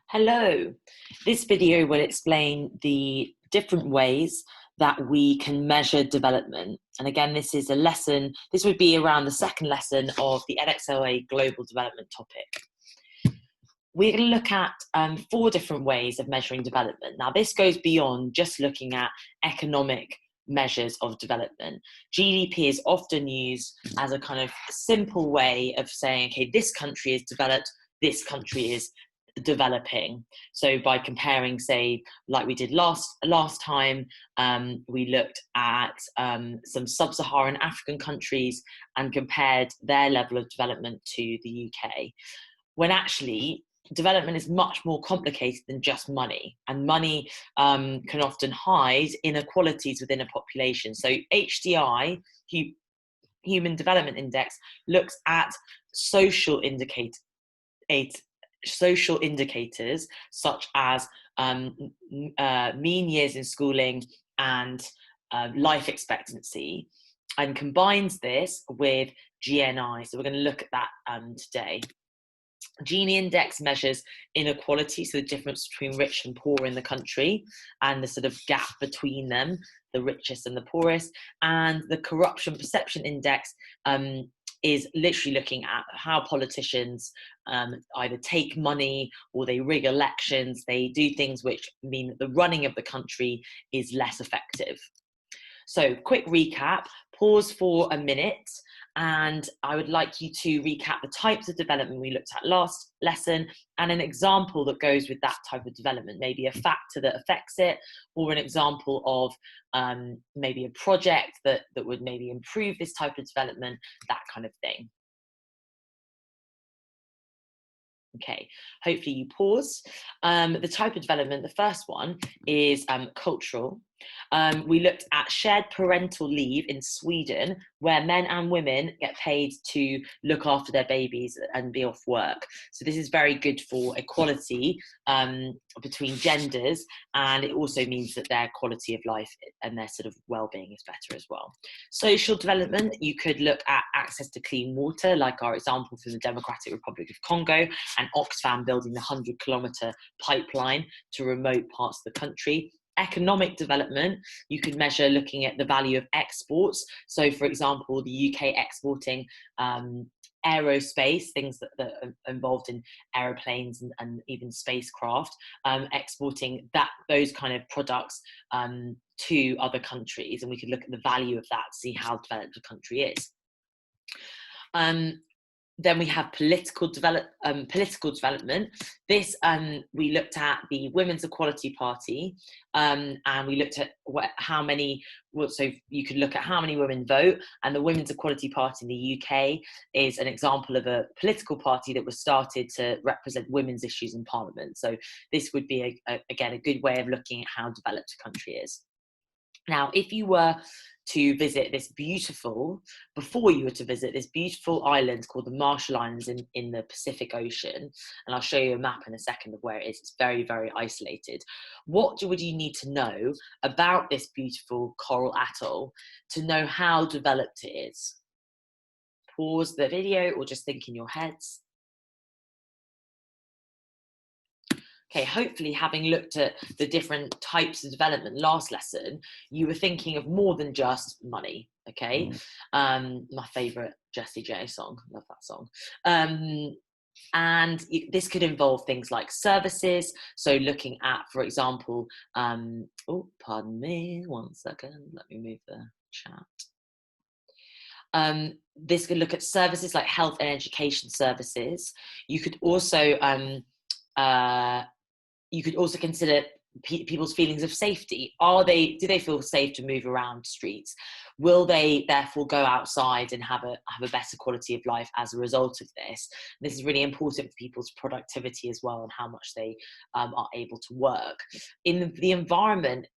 Hello. This video will explain the different ways that we can measure development. And again, this is a lesson, this would be around the second lesson of the Edexcel global development topic. We're going to look at 4 different ways of measuring development. Now, this goes beyond just looking at economic measures of development. GDP is often used as a kind of simple way of saying, okay, this country is developed, this country is developing. So by comparing, say, like we did last time, we looked at some sub-Saharan African countries and compared their level of development to the UK, when actually development is much more complicated than just money, and money can often hide inequalities within a population. So HDI, Human Development Index, looks at social indicators such as mean years in schooling and life expectancy, and combines this with GNI. So we're going to look at that today. Gini Index measures inequality, so the difference between rich and poor in the country and the sort of gap between them, the richest and the poorest. And the Corruption Perception Index is literally looking at how politicians either take money or they rig elections. They do things which mean that the running of the country is less effective. So quick recap, pause for a minute, and I would like you to recap the types of development we looked at last lesson and an example that goes with that type of development, maybe a factor that affects it, or an example of maybe a project that would maybe improve this type of development, that kind of thing. Okay, hopefully you pause. The type of development, the first one is cultural. We looked at shared parental leave in Sweden, where men and women get paid to look after their babies and be off work. So this is very good for equality between genders, and it also means that their quality of life and their sort of well-being is better as well. Social development, you could look at access to clean water, like our example from the Democratic Republic of Congo, and Oxfam building the 100-kilometre pipeline to remote parts of the country. Economic development, you could measure looking at the value of exports. So, for example, the UK exporting aerospace, things that are involved in aeroplanes and even spacecraft, exporting those kind of products to other countries, and we could look at the value of that to see how developed a country is. Then we have political development. This, we looked at the Women's Equality Party, and we looked at so you could look at how many women vote, and the Women's Equality Party in the UK is an example of a political party that was started to represent women's issues in Parliament. So this would be, again, a good way of looking at how developed a country is. Now, if you were to visit before you were to visit this beautiful island called the Marshall Islands in the Pacific Ocean, and I'll show you a map in a second of where it is. It's very, very isolated. What would you need to know about this beautiful coral atoll to know how developed it is? Pause the video or just think in your heads. Okay, hopefully having looked at the different types of development last lesson, you were thinking of more than just money, okay? My favourite Jessie J song, love that song. And this could involve things like services, so looking at, for example, oh, pardon me, 1 second, let me move the chat. This could look at services like health and education services. You could also consider people's feelings of safety. Do they feel safe to move around streets? Will they therefore go outside and have a better quality of life as a result of this? This is really important for people's productivity as well, and how much they are able to work. In the environment,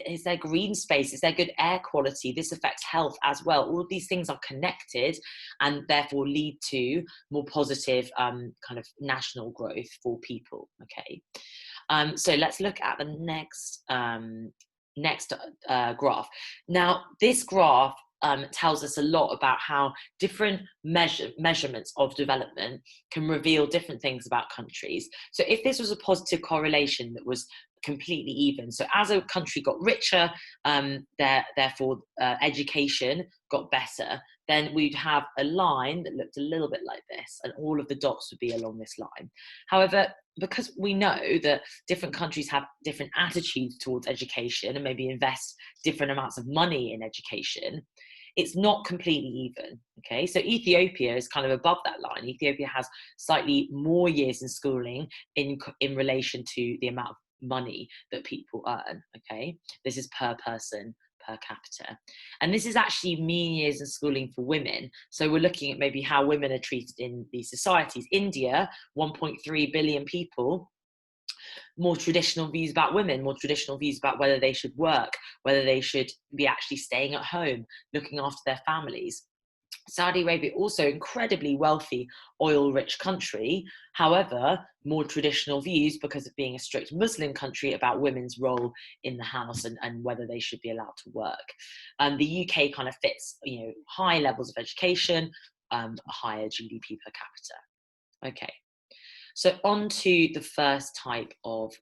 is there green space? Is there good air quality? This affects health as well. All of these things are connected and therefore lead to more positive kind of national growth for people, okay? So let's look at the next graph. Now, this graph tells us a lot about how different measurements of development can reveal different things about countries. So if this was a positive correlation that was completely even, so as a country got richer, therefore education got better, then we'd have a line that looked a little bit like this, and all of the dots would be along this line. However, because we know that different countries have different attitudes towards education and maybe invest different amounts of money in education, it's not completely even. Okay, so Ethiopia is kind of above that line. Ethiopia has slightly more years in schooling in relation to the amount of money that people earn. Okay, this is per person per capita, and this is actually mean years in schooling for women. So we're looking at maybe how women are treated in these societies. India, 1.3 billion people, more traditional views about women, more traditional views about whether they should work, whether they should be actually staying at home, looking after their families. Saudi Arabia, also incredibly wealthy, oil-rich country. However, more traditional views because of being a strict Muslim country about women's role in the house and whether they should be allowed to work. The UK kind of fits, high levels of education, a higher GDP per capita. Okay, so on to the first type of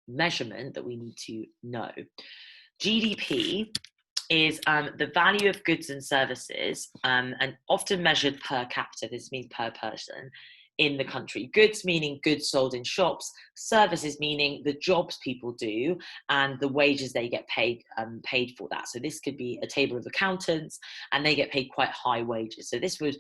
measurement that we need to know. GDP is the value of goods and services, and often measured per capita. This means per person in the country. Goods meaning goods sold in shops, services meaning the jobs people do and the wages they get paid for that. So this could be a table of accountants, and they get paid quite high wages. So this would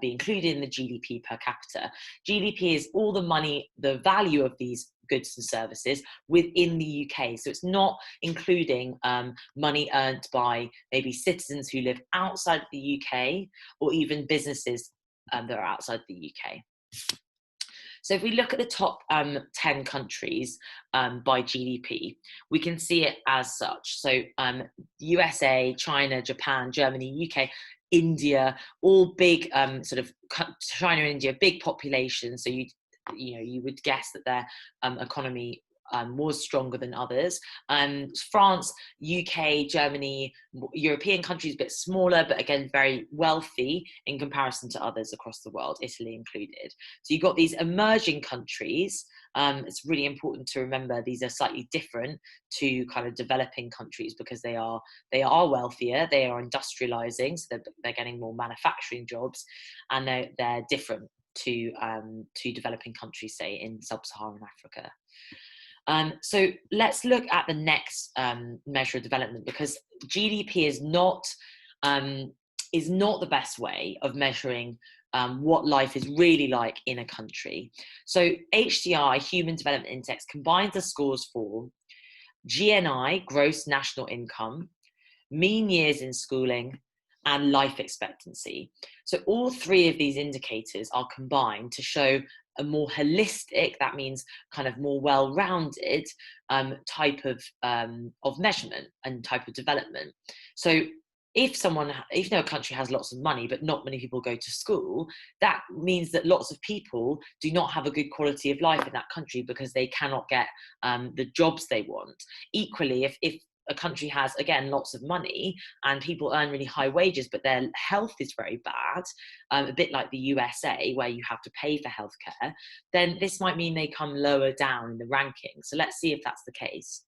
be included in the GDP per capita. GDP is all the money, the value of these goods and services within the UK. So it's not including money earned by maybe citizens who live outside the UK, or even businesses that are outside the UK. So if we look at the top 10 countries by GDP, we can see it as such. So USA, China, Japan, Germany, UK, India, all big China and India, big populations. So you would guess that their economy was stronger than others. France, UK, Germany, European countries, a bit smaller, but again, very wealthy in comparison to others across the world, Italy included. So you've got these emerging countries. It's really important to remember these are slightly different to kind of developing countries because they are wealthier, they are industrializing, so they're getting more manufacturing jobs, and they're different to developing countries, say in sub-Saharan Africa. So let's look at the next measure of development, because GDP is not the best way of measuring what life is really like in a country. So HDI, Human Development Index, combines the scores for GNI, gross national income, mean years in schooling, and life expectancy. So all three of these indicators are combined to show a more holistic, that means kind of more well-rounded type of measurement and type of development. So if a country has lots of money but not many people go to school, that means that lots of people do not have a good quality of life in that country because they cannot get the jobs they want. Equally, if a country has, again, lots of money and people earn really high wages, but their health is very bad, a bit like the USA where you have to pay for healthcare, then this might mean they come lower down in the ranking. So let's see if that's the case.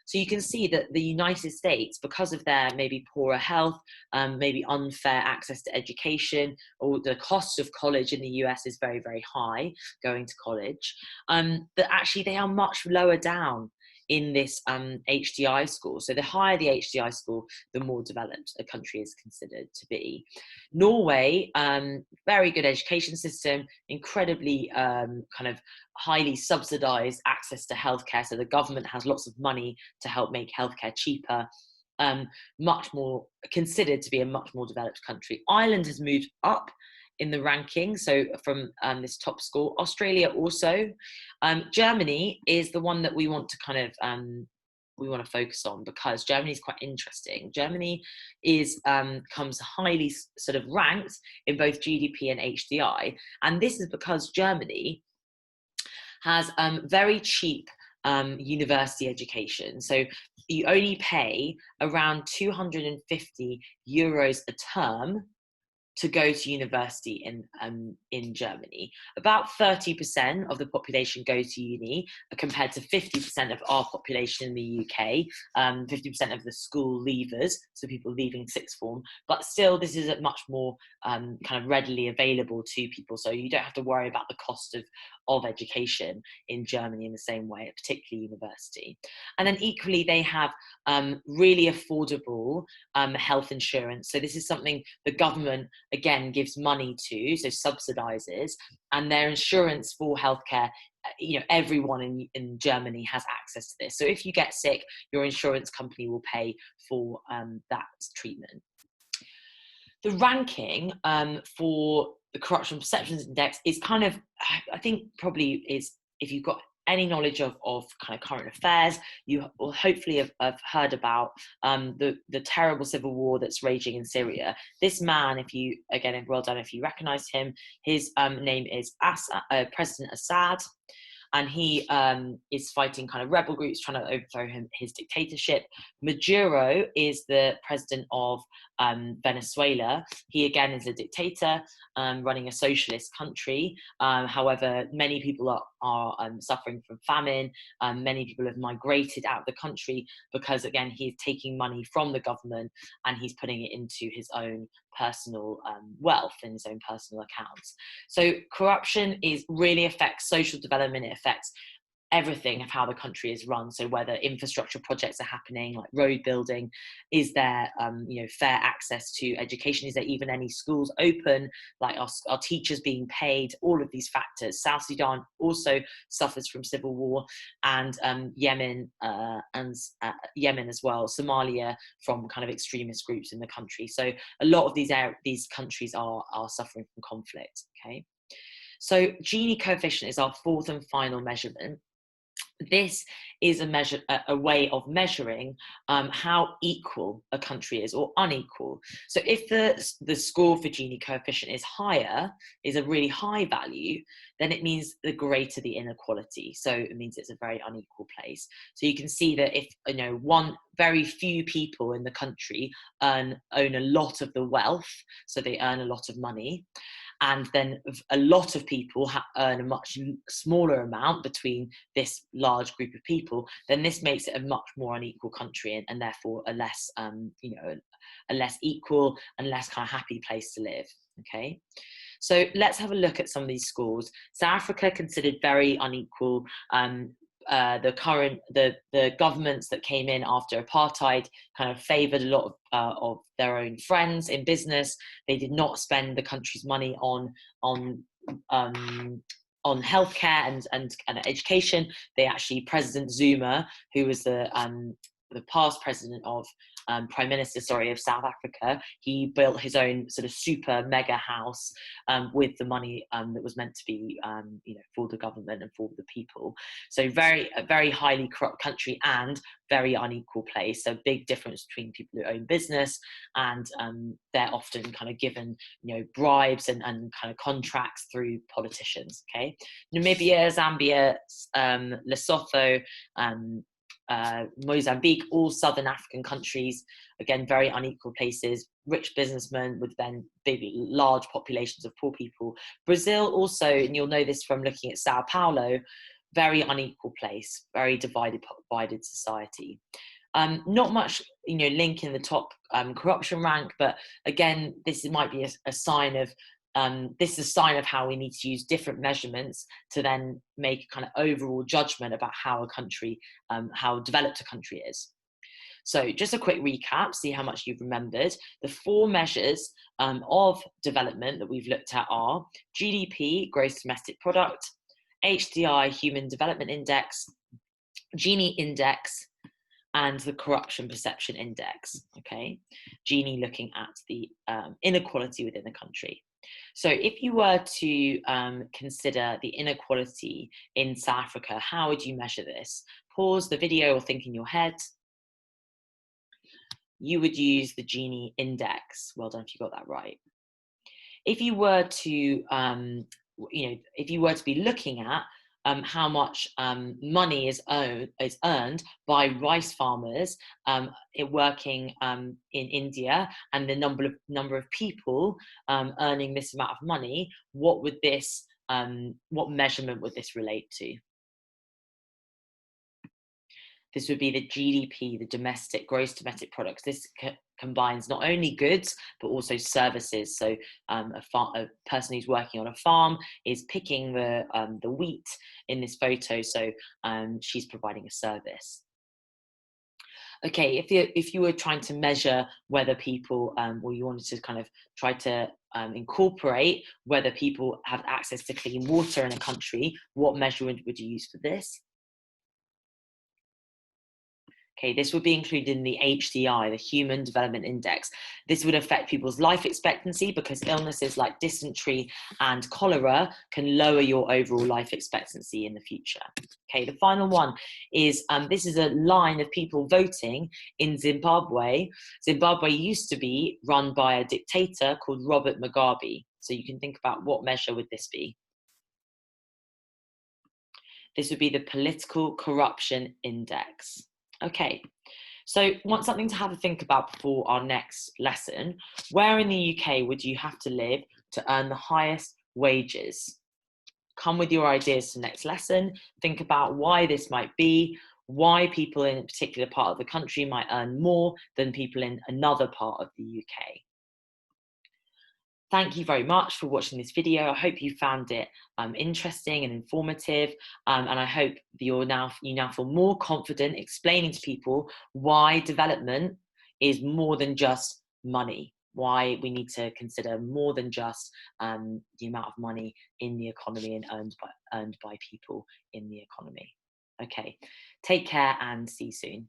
So you can see that the United States, because of their maybe poorer health, maybe unfair access to education, or the cost of college in the US is very, very high, going to college, that actually they are much lower down in this HDI score. So the higher the HDI score, the more developed a country is considered to be. Norway, very good education system, incredibly kind of highly subsidized access to healthcare. So the government has lots of money to help make healthcare cheaper. Much more considered to be a much more developed country. Ireland has moved up in the ranking, so from this top score. Australia also. Germany is the one that we want to kind of focus on, because Germany is quite interesting. Germany comes highly sort of ranked in both GDP and HDI, and this is because Germany has very cheap university education. So you only pay around €250 a term to go to university in Germany. About 30% of the population go to uni, compared to 50% of our population in the UK, 50% of the school leavers, so people leaving sixth form. But still, this is much more kind of readily available to people, so you don't have to worry about the cost of education in Germany in the same way, particularly university. And then equally, they have really affordable health insurance. So this is something the government, again, gives money to, so subsidizes, and their insurance for healthcare, everyone in Germany has access to this. So if you get sick, your insurance company will pay for that treatment. The ranking for the Corruption Perceptions Index is kind of, I think probably is, if you've got any knowledge of kind of current affairs, you will hopefully have heard about the terrible civil war that's raging in Syria. This man, well done if you recognize him, his name is President Assad. And he is fighting kind of rebel groups trying to overthrow his dictatorship. Maduro is the president of Venezuela. He again is a dictator running a socialist country. However, many people are suffering from famine. Many people have migrated out of the country because, again, he's taking money from the government and he's putting it into his own personal wealth in his own personal accounts. So corruption really affects social development. It affects everything of how the country is run. So whether infrastructure projects are happening, like road building, is there fair access to education, is there even any schools open, like our teachers being paid, all of these factors. South Sudan also suffers from civil war, and Yemen as well, Somalia, from kind of extremist groups in the country. So a lot of these countries are suffering from conflict. Okay, so Gini coefficient is our fourth and final measurement. This is a way of measuring how equal a country is or unequal. So if the score for Gini coefficient is higher, is a really high value, then it means the greater the inequality. So it means it's a very unequal place. So you can see that if very few people in the country own a lot of the wealth, so they earn a lot of money, and then a lot of people earn a much smaller amount between this large group of people, then this makes it a much more unequal country, and therefore a less equal and less kind of happy place to live. Okay, so let's have a look at some of these scores. South Africa considered very unequal. The governments that came in after apartheid kind of favoured a lot of their own friends in business. They did not spend the country's money on healthcare and education. President Zuma, who was the past president of Prime Minister, of South Africa, he built his own sort of super mega house with the money that was meant to be, for the government and for the people. So a very highly corrupt country and very unequal place. So big difference between people who own business, and they're often kind of given, bribes and kind of contracts through politicians. Okay, Namibia, Zambia, Lesotho, Mozambique, all southern African countries, again, very unequal places, rich businessmen with then large populations of poor people. Brazil also, and you'll know this from looking at Sao Paulo, very unequal place, very divided society. Not much, link in the top corruption rank, but again, this might be a sign of this is a sign of how we need to use different measurements to then make a kind of overall judgment about how a country, how developed a country is. So just a quick recap, see how much you've remembered. The four measures of development that we've looked at are GDP, gross domestic product, HDI, Human Development Index, Gini Index, and the Corruption Perception Index. Okay, Gini looking at the inequality within the country. So if you were to consider the inequality in South Africa, how would you measure this? Pause the video or think in your head. You would use the Gini Index. Well done if you got that right. If you were to, if you were to be looking at how much money is earned by rice farmers working in India, and the number of people earning this amount of money, what measurement would this relate to? This would be the GDP, the gross domestic products. This combines not only goods, but also services. So a person who's working on a farm is picking the wheat in this photo. So she's providing a service. Okay, if you were trying to measure whether people, or you wanted to kind of try to incorporate whether people have access to clean water in a country, what measurement would you use for this? Okay, this would be included in the HDI, the Human Development Index. This would affect people's life expectancy because illnesses like dysentery and cholera can lower your overall life expectancy in the future. Okay, the final one is, this is a line of people voting in Zimbabwe. Zimbabwe used to be run by a dictator called Robert Mugabe. So you can think about what measure would this be? This would be the Political Corruption Index. Okay, so want something to have a think about before our next lesson. Where in the UK would you have to live to earn the highest wages? Come with your ideas to next lesson. Think about why this might be, why people in a particular part of the country might earn more than people in another part of the UK. Thank you very much for watching this video. I hope you found it interesting and informative, and I hope you now feel more confident explaining to people why development is more than just money, why we need to consider more than just the amount of money in the economy and earned by people in the economy. Okay, take care and see you soon.